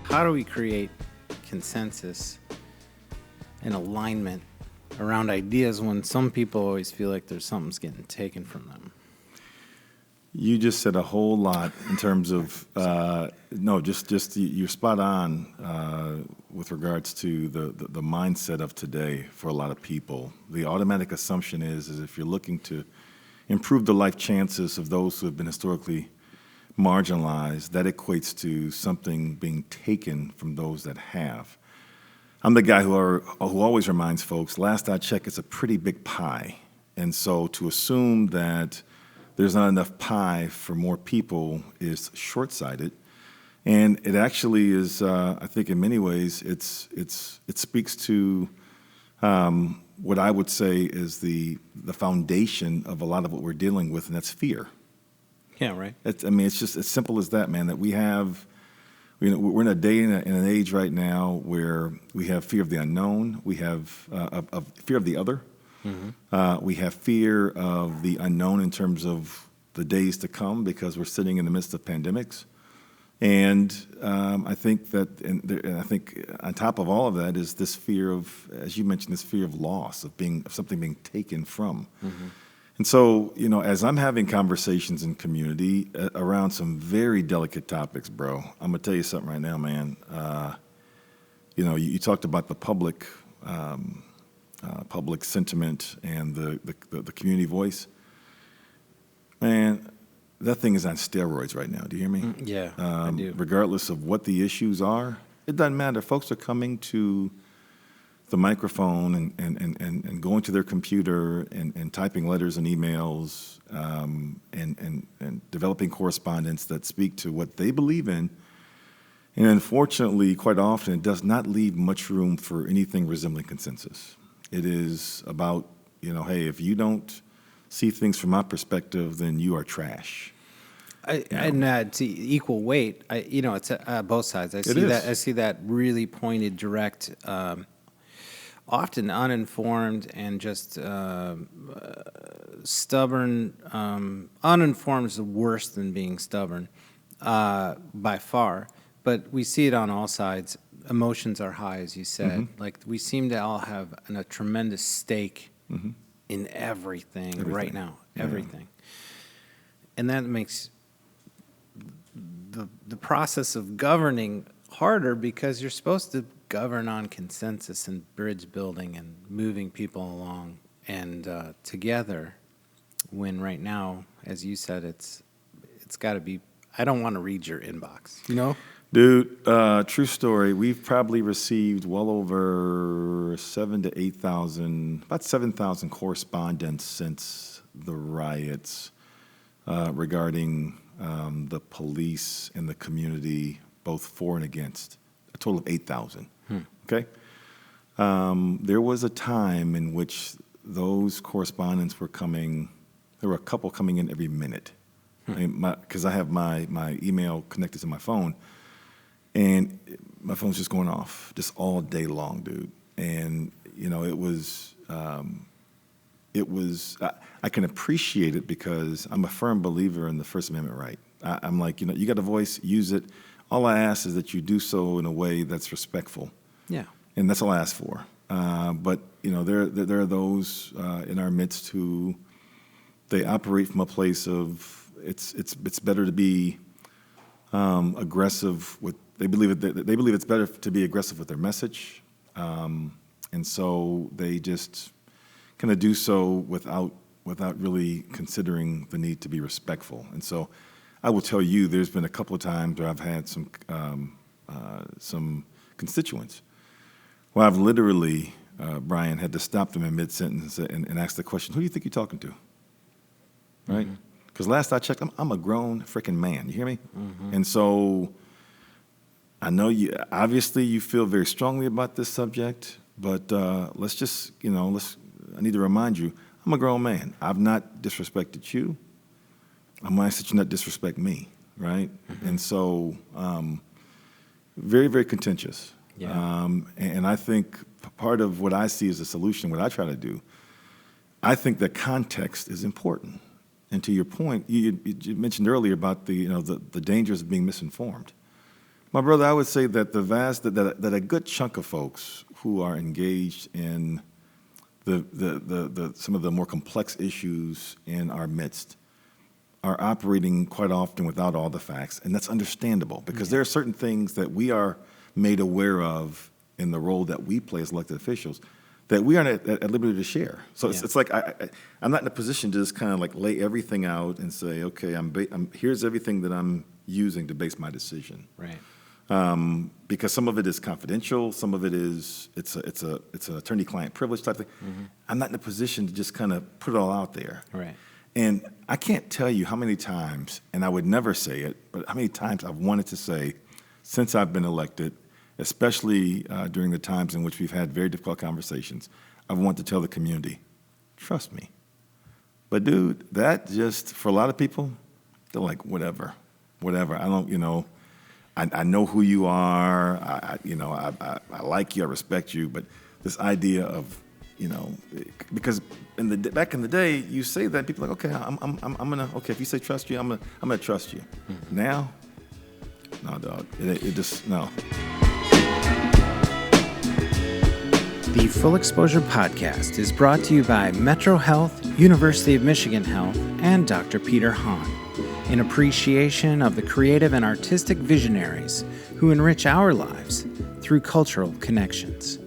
how do we create consensus and alignment around ideas when some people always feel like there's something's getting taken from them? You just said a whole lot in terms of you're spot on with regards to the mindset of today for a lot of people. The automatic assumption is if you're looking to improve the life chances of those who have been historically marginalized, that equates to something being taken from those that have. I'm the guy who always reminds folks, last I checked, it's a pretty big pie. And so to assume that there's not enough pie for more people is short-sighted. And it actually is, I think in many ways, it speaks to what I would say is the foundation of a lot of what we're dealing with, and that's fear. Yeah, right. It's just as simple as that, man, that we're in a day and an age right now where we have fear of the unknown, we have fear of the other. Mm-hmm. We have fear of the unknown in terms of the days to come because we're sitting in the midst of pandemics. And I think that, and I think on top of all of that is this fear of, as you mentioned, this fear of loss, of something being taken from. Mm-hmm. And so, as I'm having conversations in community around some very delicate topics, bro, I'm gonna tell you something right now, man. You talked about the public sentiment and the community voice. Man, that thing is on steroids right now. Do you hear me? Yeah, I do. Regardless of what the issues are, it doesn't matter. Folks are coming to the microphone and going to their computer and typing letters and emails and developing correspondence that speak to what they believe in. And unfortunately, quite often, it does not leave much room for anything resembling consensus. It is about, hey, if you don't see things from my perspective, then you are trash. And to equal weight, it's both sides. I see that really pointed, direct, often uninformed and just stubborn. Uninformed is worse than being stubborn by far. But we see it on all sides. Emotions are high, as you said. Mm-hmm. Like we seem to all have a tremendous stake mm-hmm. in everything right now. Everything. And that makes the process of governing harder because you're supposed to govern on consensus and bridge building and moving people along and together. When right now, as you said, it's got to be. I don't want to read your inbox. Dude, true story. We've probably received well over 7,000 to 8,000, about 7,000 correspondence since the riots regarding the police and the community, both for and against. A total of 8,000. Okay? There was a time in which those correspondence were coming. There were a couple coming in every minute. Because I have my email connected to my phone. And my phone's just going off just all day long, dude. And, I can appreciate it because I'm a firm believer in the First Amendment right. I'm like, you got a voice, use it. All I ask is that you do so in a way that's respectful. Yeah. And that's all I ask for. But, there are those in our midst who they operate from a place of it's better to be aggressive with. They believe it's better to be aggressive with their message, and so they just kind of do so without really considering the need to be respectful. And so, I will tell you, there's been a couple of times where I've had some constituents where I've literally, Brian, had to stop them in mid-sentence and ask the question, "Who do you think you're talking to?" Right? Because last I checked, I'm a grown freaking man. You hear me? Mm-hmm. And so. I know obviously you feel very strongly about this subject, but let's just, I need to remind you, I'm a grown man. I've not disrespected you. I'm going to ask that you not disrespect me, right? Mm-hmm. And so very, very contentious. Yeah. And I think part of what I see as a solution, what I try to do, I think that context is important. And to your point, you mentioned earlier about the dangers of being misinformed. My brother, I would say that that a good chunk of folks who are engaged in the some of the more complex issues in our midst are operating quite often without all the facts, and that's understandable because there are certain things that we are made aware of in the role that we play as elected officials that we aren't at liberty to share. So it's like I'm not in a position to just kind of like lay everything out and say, okay, here's everything that I'm using to base my decision. Right. Because some of it is confidential, some of it is it's an attorney-client privilege type thing. Mm-hmm. I'm not in a position to just kind of put it all out there. Right. And I can't tell you how many times, and I would never say it, but how many times I've wanted to say, since I've been elected, especially during the times in which we've had very difficult conversations, I've wanted to tell the community, trust me. But dude, that just, for a lot of people, they're like, whatever. I don't, I know who you are. I like you. I respect you. But this idea of, because back in the day, you say that people are like, okay, I'm gonna, okay, if you say trust you, I'm gonna trust you. Mm-hmm. Now, no, dog. It just no. The Full Exposure Podcast is brought to you by Metro Health, University of Michigan Health, and Dr. Peter Hahn, in appreciation of the creative and artistic visionaries who enrich our lives through cultural connections.